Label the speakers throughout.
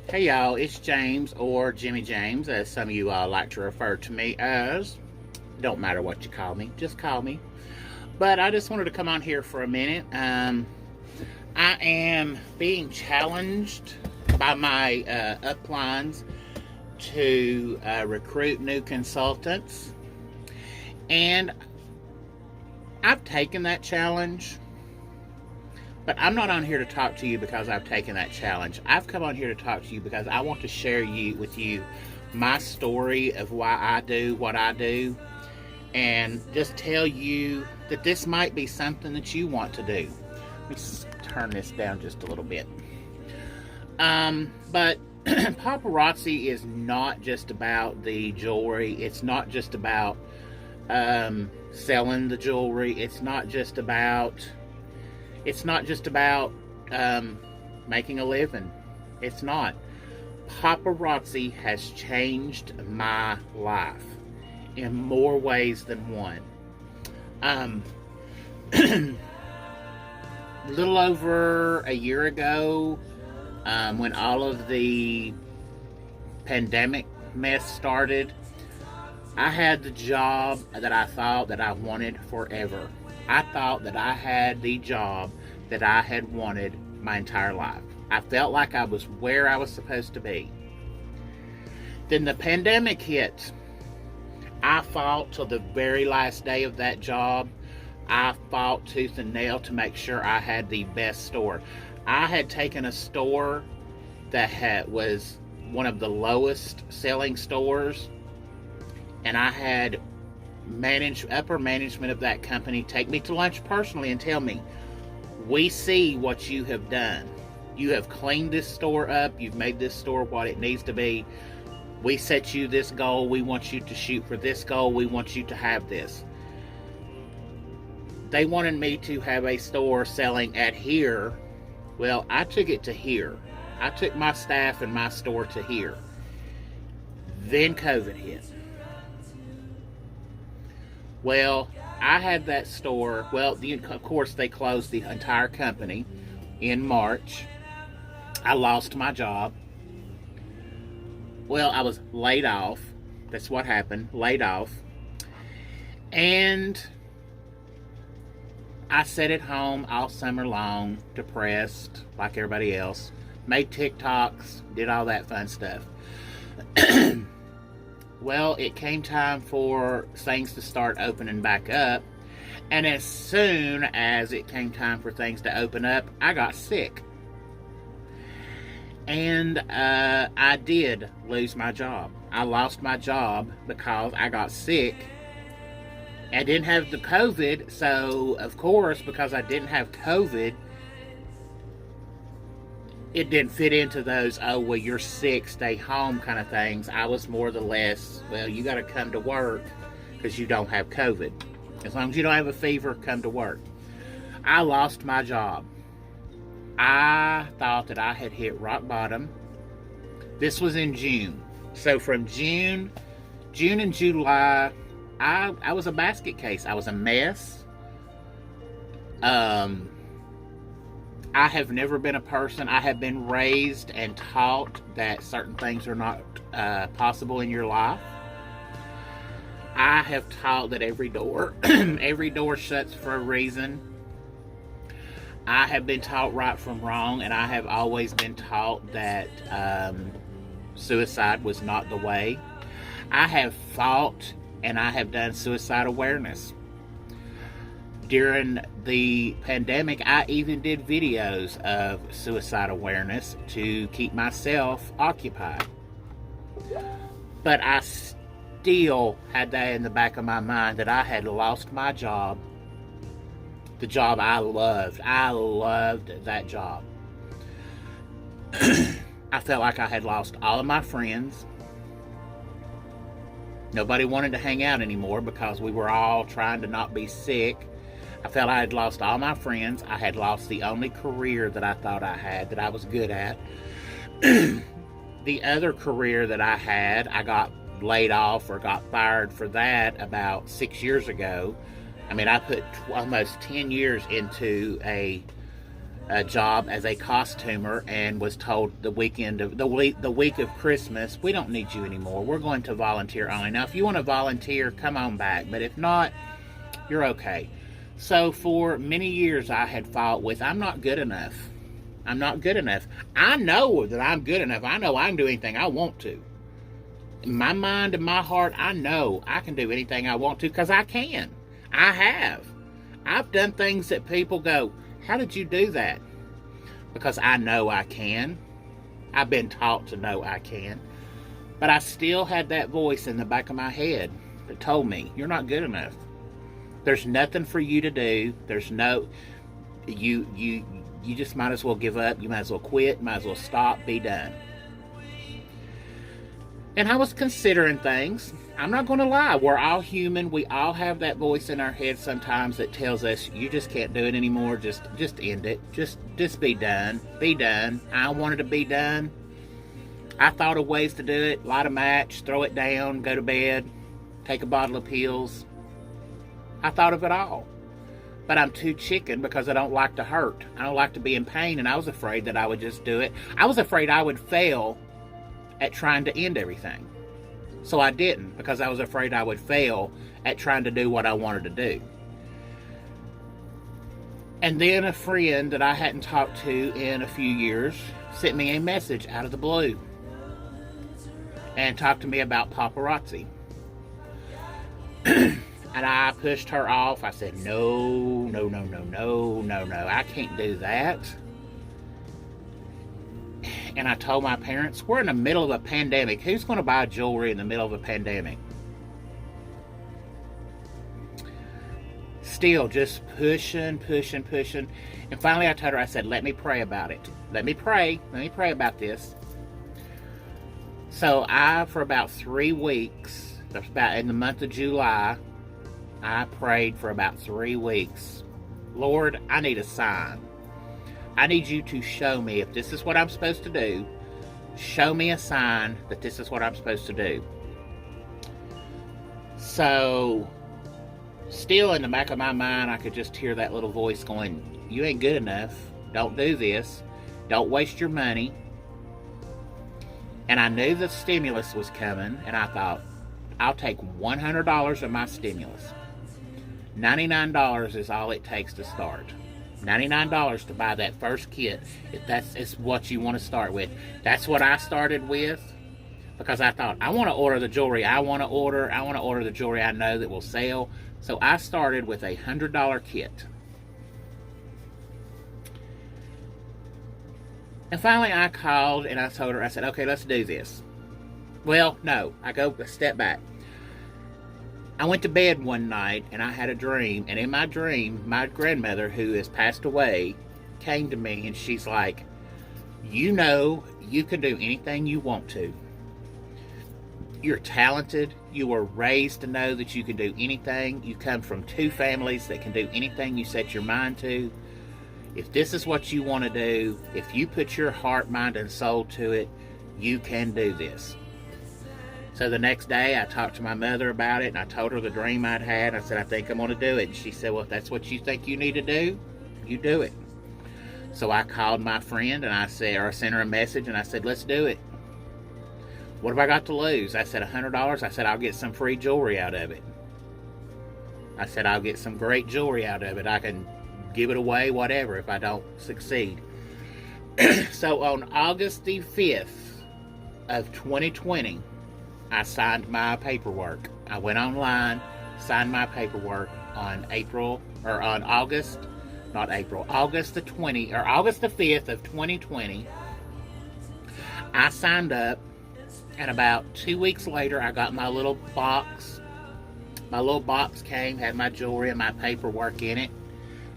Speaker 1: Hey y'all, it's James, or Jimmy James, as some of you like to refer to me as. Don't matter what you call me, just call me. But I just wanted to come on here for a minute. I am being challenged by my uplines to recruit new consultants. And I've taken that challenge. But I'm not on here to talk to you because I've taken that challenge. I've come on here to talk to you because I want to share with you my story of why I do what I do, and just tell you that this might be something that you want to do. Let me turn this down just a little bit. But paparazzi is not just about the jewelry. It's not just about selling the jewelry. It's not just about making a living. It's not. Paparazzi has changed my life in more ways than one. A little over a year ago, when all of the pandemic mess started, I had the job that I thought that I wanted forever. I thought that I had the job that I had wanted my entire life. I felt like I was where I was supposed to be. Then the pandemic hit. I fought till the very last day of that job. I fought tooth and nail to make sure I had the best store. I had taken a store that was one of the lowest selling stores, and I had upper management of that company take me to lunch personally and tell me, we see what you have done. You have cleaned this store up. You've made this store what it needs to be. We set you this goal. We want you to shoot for this goal. We want you to have this. They wanted me to have a store selling at here. Well, I took it to here. I took my staff and my store to here. Then COVID hit. Well, I had that store. Well, of course, they closed the entire company in March. I lost my job. Well, I was laid off. That's what happened. Laid off. And I sat at home all summer long, depressed, like everybody else. Made TikToks, did all that fun stuff. Well, it came time for things to start opening back up. And as soon as it came time for things to open up, I got sick. And I did lose my job. I lost my job because I got sick. I didn't have the COVID, so of course, because I didn't have COVID, it didn't fit into those, oh, well, you're sick, stay home kind of things. I was more or less, well, you got to come to work because you don't have COVID. As long as you don't have a fever, come to work. I lost my job. I thought that I had hit rock bottom. This was in June. So from June and July, I was a basket case. I was a mess. I have never been a person. I have been raised and taught that certain things are not possible in your life. I have taught that every door shuts for a reason. I have been taught right from wrong, and I have always been taught that suicide was not the way. I have fought and I have done suicide awareness. During the pandemic, I even did videos of suicide awareness to keep myself occupied. But I still had that in the back of my mind that I had lost my job, the job I loved. I loved that job. I felt like I had lost all of my friends. Nobody wanted to hang out anymore because we were all trying to not be sick. I felt I had lost all my friends. I had lost the only career that I thought I had, that I was good at. The other career that I had, I got laid off or got fired for that about 6 years ago. I mean, I put almost 10 years into a a job as a costumer and was told the week of Christmas, we don't need you anymore. We're going to volunteer only. Now, if you want to volunteer, come on back. But if not, you're okay. So for many years, I had fought with, I'm not good enough. I'm not good enough. I know that I'm good enough. I know I can do anything I want to. In my mind and my heart, I know I can do anything I want to because I can. I have. I've done things that people go, how did you do that? Because I know I can. I've been taught to know I can. But I still had that voice in the back of my head that told me, you're not good enough. There's nothing for you to do. There's no, you just might as well give up. You might as well quit. Might as well stop. Be done. And I was considering things. I'm not going to lie. We're all human. We all have that voice in our head sometimes that tells us, you just can't do it anymore. Just end it. Just be done. Be done. I wanted to be done. I thought of ways to do it. Light a match. Throw it down. Go to bed. Take a bottle of pills. I thought of it all. But I'm too chicken because I don't like to hurt. I don't like to be in pain. And I was afraid that I would just do it. I was afraid I would fail at trying to end everything. So I didn't, because I was afraid I would fail at trying to do what I wanted to do. And then a friend that I hadn't talked to in a few years sent me a message out of the blue and talked to me about Paparazzi. And I pushed her off. I said, no, I can't do that. And I told my parents, we're in the middle of a pandemic. Who's going to buy jewelry in the middle of a pandemic? Still just pushing. And finally I told her, I said, let me pray about it. Let me pray about this. So for about 3 weeks, that's about in the month of July, I prayed for about 3 weeks. Lord, I need a sign. I need you to show me if this is what I'm supposed to do. Show me a sign that this is what I'm supposed to do. So, still in the back of my mind, I could just hear that little voice going, you ain't good enough. Don't do this. Don't waste your money. And I knew the stimulus was coming, and I thought, I'll take $100 of my stimulus. $99 is all it takes to start. $99 to buy that first kit, if that's what you want to start with. That's what I started with, because I thought, I want to order the jewelry I want to order. I want to order the jewelry I know that will sell. So I started with a $100 kit. And finally I called and I told her, I said, okay, let's do this. Well, no, I go a step back. I went to bed one night and I had a dream, and in my dream, my grandmother, who has passed away, came to me and she's like, you know you can do anything you want to. You're talented. You were raised to know that you can do anything. You come from 2 families that can do anything you set your mind to. If this is what you want to do, if you put your heart, mind, and soul to it, you can do this. So the next day, I talked to my mother about it, and I told her the dream I'd had. I said, I think I'm going to do it. And she said, well, if that's what you think you need to do, you do it. So I called my friend, and I sent her a message, and I said, let's do it. What have I got to lose? I said, $100. I said, I'll get some free jewelry out of it. I said, I'll get some great jewelry out of it. I can give it away, whatever, if I don't succeed. So on August the 5th of 2020, I signed my paperwork. I went online, signed my paperwork on August the 5th of 2020. I signed up, and about 2 weeks later, I got my little box. My little box came, had my jewelry and my paperwork in it.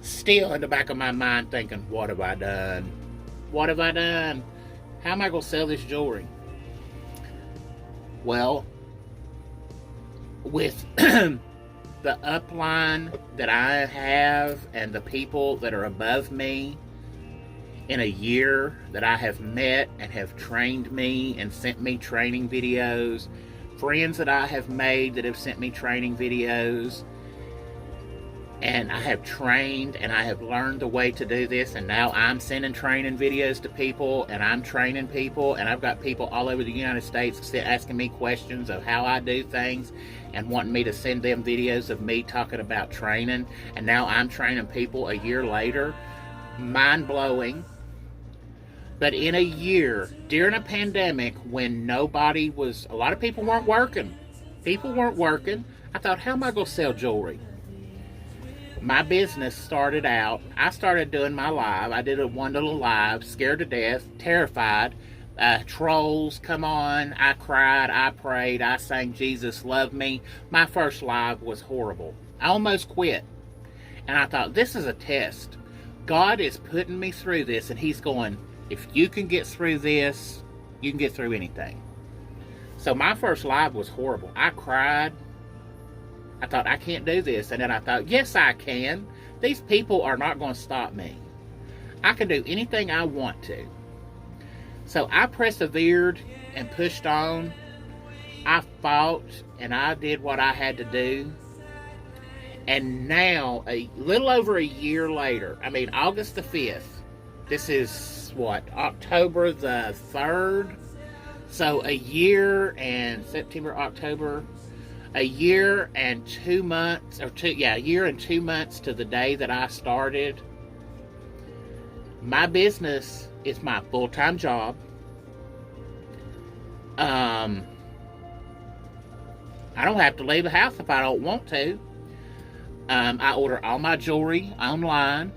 Speaker 1: Still in the back of my mind thinking, what have I done? What have I done? How am I going to sell this jewelry? Well, with the upline that I have and the people that are above me in a year that I have met and have trained me and sent me training videos, friends that I have made that have sent me training videos, And I have trained and I have learned the way to do this, and now I'm sending training videos to people, and I'm training people, and I've got people all over the United States asking me questions of how I do things and wanting me to send them videos of me talking about training, and now I'm training people a year later. Mind-blowing. But in a year, during a pandemic, when a lot of people weren't working. People weren't working. I thought, how am I going to sell jewelry? My business started out, I started doing my live. I did one little live, scared to death, terrified. Trolls come on. I cried, I prayed, I sang Jesus Love Me. My first live was horrible. I almost quit. And I thought, this is a test. God is putting me through this, and He's going, if you can get through this, you can get through anything. So my first live was horrible. I cried. I thought, I can't do this. And then I thought, yes, I can. These people are not going to stop me. I can do anything I want to. So I persevered and pushed on. I fought and I did what I had to do. And now, a little over a year later, August the 5th, this is what, October the 3rd? So a year and September, October, a year and 2 months, a year and 2 months to the day that I started. My business is my full-time job. I don't have to leave the house if I don't want to. I order all my jewelry online.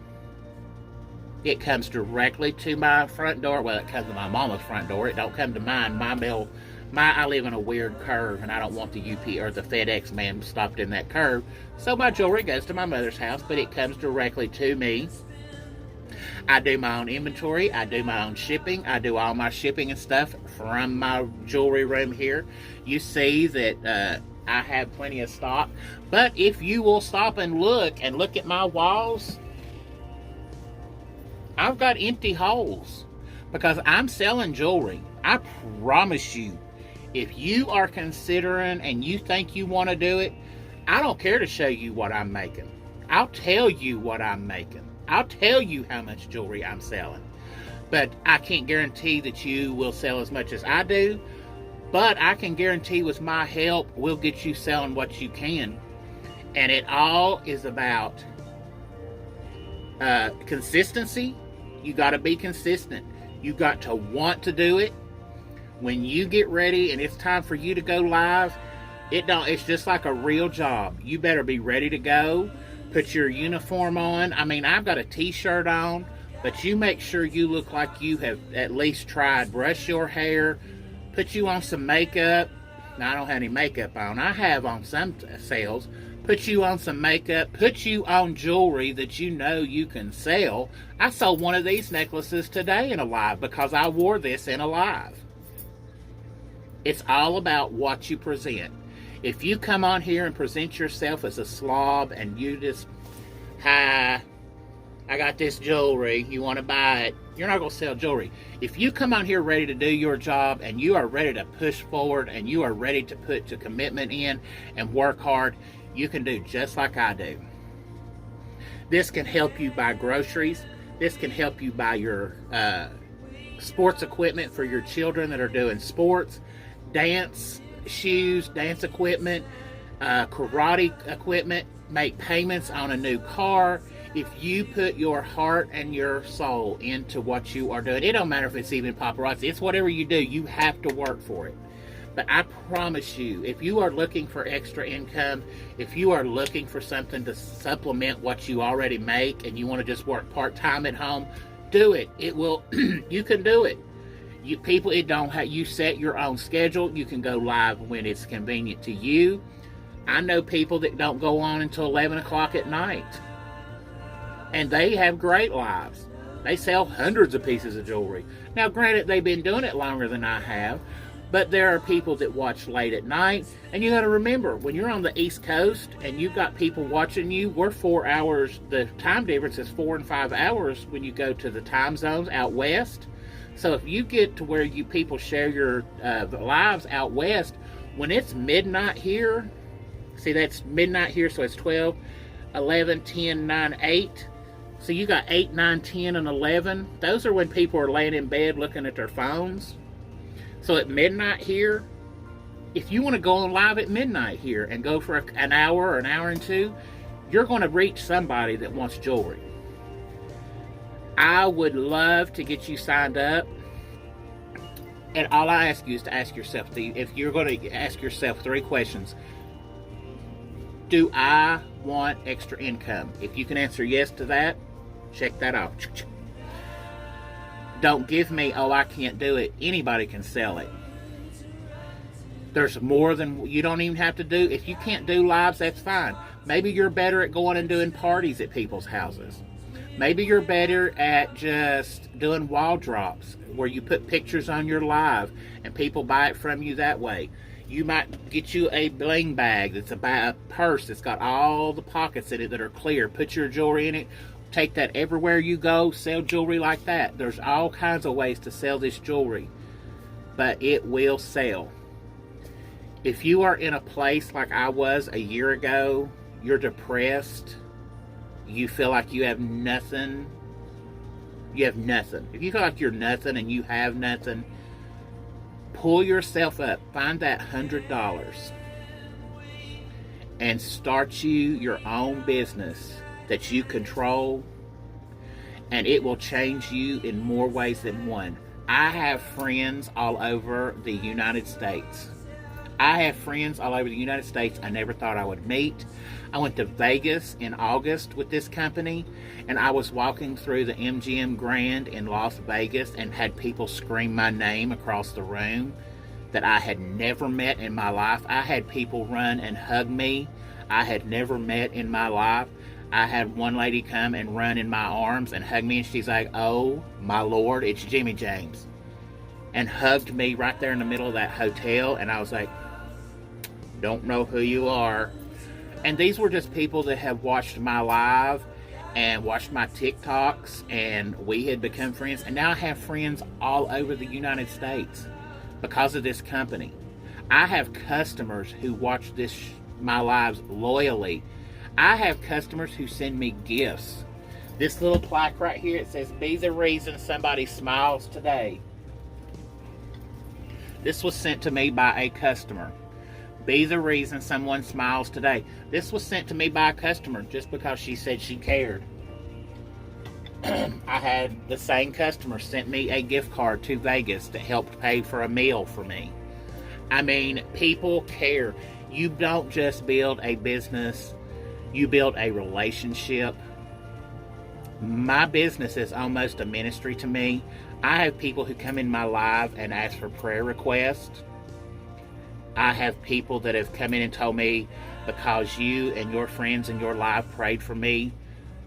Speaker 1: It comes directly to my front door. Well, it comes to my mama's front door. It don't come to mine. I live in a weird curve, and I don't want the UP or the FedEx man stopped in that curve. So my jewelry goes to my mother's house, but it comes directly to me. I do my own inventory. I do my own shipping. I do all my shipping and stuff from my jewelry room here. You see that I have plenty of stock. But if you will stop and look at my walls, I've got empty holes because I'm selling jewelry. I promise you, if you are considering and you think you want to do it, I don't care to show you what I'm making. I'll tell you what I'm making. I'll tell you how much jewelry I'm selling. But I can't guarantee that you will sell as much as I do. But I can guarantee with my help, we'll get you selling what you can. And it all is about consistency. You got to be consistent. You got to want to do it. When you get ready and it's time for you to go live, it's just like a real job. You better be ready to go. Put your uniform on. I've got a t-shirt on, but you make sure you look like you have at least tried. Brush your hair. Put you on some makeup. Now, I don't have any makeup on. I have on some sales. Put you on some makeup. Put you on jewelry that you know you can sell. I sold one of these necklaces today in a live because I wore this in a live. It's all about what you present. If you come on here and present yourself as a slob and you just, hi, I got this jewelry, you want to buy it, you're not going to sell jewelry. If you come on here ready to do your job and you are ready to push forward and you are ready to put your commitment in and work hard, you can do just like I do. This can help you buy groceries. This can help you buy your sports equipment for your children that are doing sports, dance shoes, dance equipment, karate equipment, make payments on a new car. If you put your heart and your soul into what you are doing, it don't matter if it's even paparazzi, it's whatever you do, you have to work for it. But I promise you, if you are looking for extra income, if you are looking for something to supplement what you already make and you want to just work part-time at home, do it. It will, you can do it. You set your own schedule. You can go live when it's convenient to you. I know people that don't go on until 11 o'clock at night. And they have great lives. They sell hundreds of pieces of jewelry. Now, granted, they've been doing it longer than I have, but there are people that watch late at night. And you got to remember, when you're on the East Coast and you've got people watching you, we're 4 hours. The time difference is 4 and 5 hours when you go to the time zones out west. So if you get to where you people share your lives out west, when it's midnight here, see, that's midnight here, so it's 12. 11, 10, 9, 8. So you got 8, 9, 10, and 11. Those are when people are laying in bed looking at their phones. So at midnight here, if you want to go on live at midnight here and go for an hour or an hour and two, you're going to reach somebody that wants jewelry. I would love to get you signed up. And all I ask you is to ask yourself, if you're going to ask yourself 3 questions. Do I want extra income? If you can answer yes to that, check that off. Don't give me, oh, I can't do it. Anybody can sell it. There's more than, you don't even have to do. If you can't do lives, that's fine. Maybe you're better at going and doing parties at people's houses. Maybe you're better at just doing wall drops where you put pictures on your live and people buy it from you that way. You might get you a bling bag that's a purse that's got all the pockets in it that are clear. Put your jewelry in it. Take that everywhere you go. Sell jewelry like that. There's all kinds of ways to sell this jewelry, but it will sell. If you are in a place like I was a year ago, you're depressed, you feel like you have nothing, you have nothing. If you feel like you're nothing and you have nothing, pull yourself up. Find that $100 and start you your own business that you control, and it will change you in more ways than one. I have friends all over the United States. I never thought I would meet. I went to Vegas in August with this company, and I was walking through the MGM Grand in Las Vegas and had people scream my name across the room that I had never met in my life. I had people run and hug me I had never met in my life. I had one lady come and run in my arms and hug me, and she's like, "Oh my Lord, it's Jimmy James," and hugged me right there in the middle of that hotel. And I was like, "Don't know who you are." And these were just people that have watched my live and watched my TikToks, and we had become friends. And now I have friends all over the United States because of this company. I have customers who watch my lives loyally. I have customers who send me gifts. This little plaque right here, it says, "Be the reason somebody smiles today." This was sent to me by a customer. Be the reason someone smiles today. This was sent to me by a customer just because she said she cared. I had the same customer sent me a gift card to Vegas that helped pay for a meal for me. I mean, people care. You don't just build a business, you build a relationship. My business is almost a ministry to me. I have people who come in my live and ask for prayer requests. I have people that have come in and told me, because you and your friends in your live prayed for me,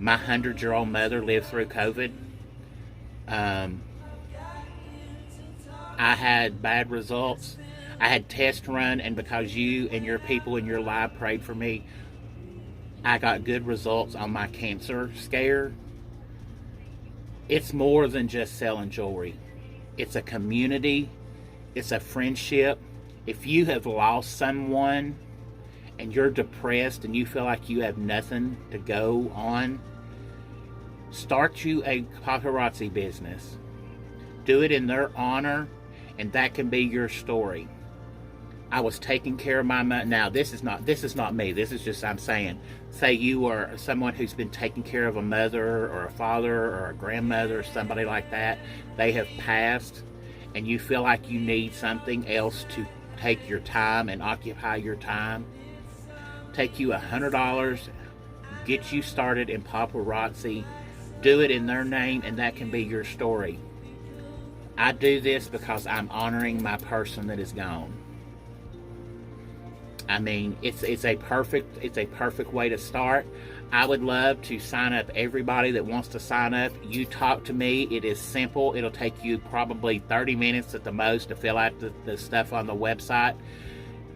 Speaker 1: my 100-year-old mother lived through COVID. I had bad results. I had tests run, and because you and your people in your live prayed for me, I got good results on my cancer scare. It's more than just selling jewelry. It's a community. It's a friendship. If you have lost someone and you're depressed and you feel like you have nothing to go on, start you a paparazzi business. Do it in their honor, and that can be your story. I was taking care of my mother. Now, this is not me. This is just, I'm saying, say you are someone who's been taking care of a mother or a father or a grandmother or somebody like that. They have passed, and you feel like you need something else to take your time and occupy your time. Take you $100, get you started in paparazzi. Do it in their name, and that can be your story. I do this because I'm honoring my person that is gone. I mean, it's a perfect way to start. I would love to sign up everybody that wants to sign up. You talk to me. It is simple. It'll take you probably 30 minutes at the most to fill out the stuff on the website.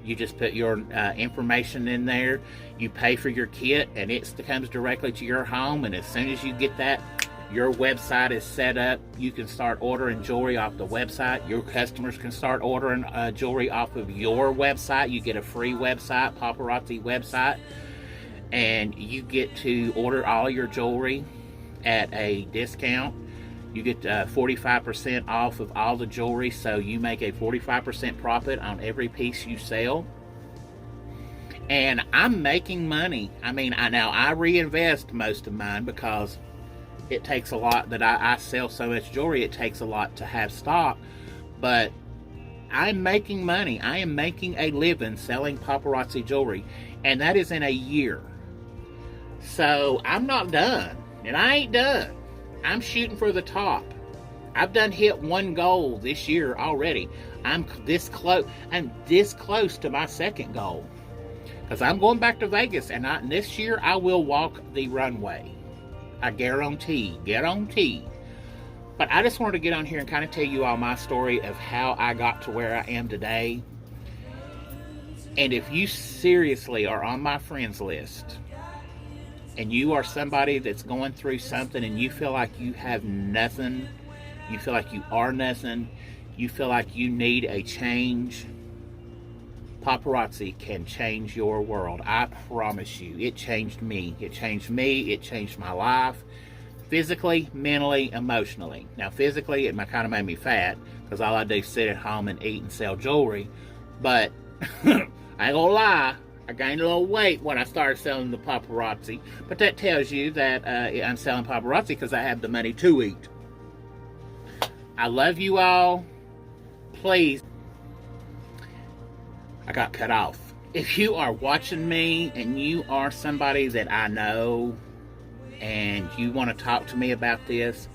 Speaker 1: You just put your information in there. You pay for your kit, and it comes directly to your home. And as soon as you get that, your website is set up. You can start ordering jewelry off the website. Your customers can start ordering jewelry off of your website. You get a free website, paparazzi website. and you get to order all your jewelry at a discount. You get 45% off of all the jewelry, so you make a 45% profit on every piece you sell. And I'm making money. I mean, I reinvest most of mine because it takes a lot that I sell so much jewelry. It takes a lot to have stock, but I'm making money. I am making a living selling paparazzi jewelry, and that is in a year. So I'm not done, and I ain't done. I'm shooting for the top. I've done hit one goal this year already. I'm this close to my second goal, because I'm going back to Vegas, and this year I will walk the runway. I guarantee. But I just wanted to get on here and kind of tell you all my story of how I got to where I am today. And if you seriously are on my friends list, and you are somebody that's going through something and you feel like you have nothing, you feel like you are nothing, you feel like you need a change, paparazzi can change your world. I promise you. It changed me. It changed my life. Physically, mentally, emotionally. Now, physically, it kind of made me fat, because all I do is sit at home and eat and sell jewelry. But, I ain't gonna lie, I gained a little weight when I started selling the paparazzi. But that tells you that I'm selling paparazzi because I have the money to eat. I love you all. Please. I got cut off. If you are watching me and you are somebody that I know and you want to talk to me about this,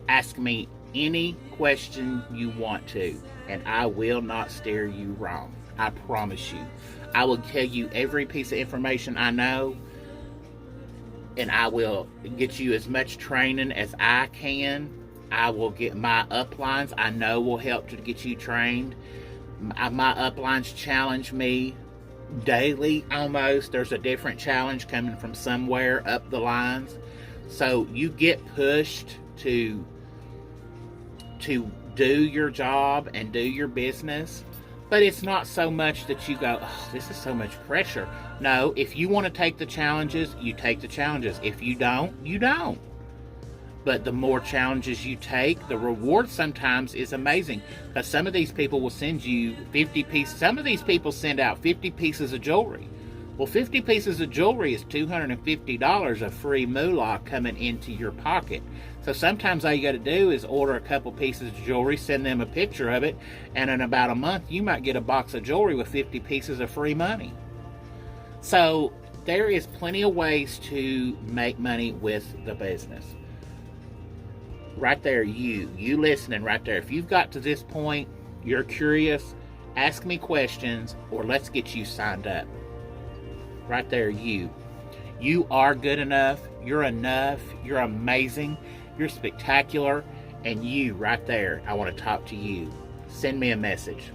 Speaker 1: ask me any question you want to, and I will not steer you wrong. I promise you. I will tell you every piece of information I know, and I will get you as much training as I can. I will get my uplines I know will help to get you trained. My uplines challenge me daily almost. There's a different challenge coming from somewhere up the lines. So you get pushed to do your job and do your business. But it's not so much that you go, oh, this is so much pressure. No, if you want to take the challenges, you take the challenges. If you don't, you don't. But the more challenges you take, the reward sometimes is amazing. Because some of these people will send you 50 pieces. Some of these people send out 50 pieces of jewelry. Well, 50 pieces of jewelry is $250 of free moolah coming into your pocket. So sometimes all you got to do is order a couple pieces of jewelry, send them a picture of it, and in about a month you might get a box of jewelry with 50 pieces of free money. So there is plenty of ways to make money with the business. Right there, you listening right there. If you've got to this point, you're curious, ask me questions, or let's get you signed up. Right there, you are good enough, you're amazing, you're spectacular, and you right there, I want to talk to you. Send me a message.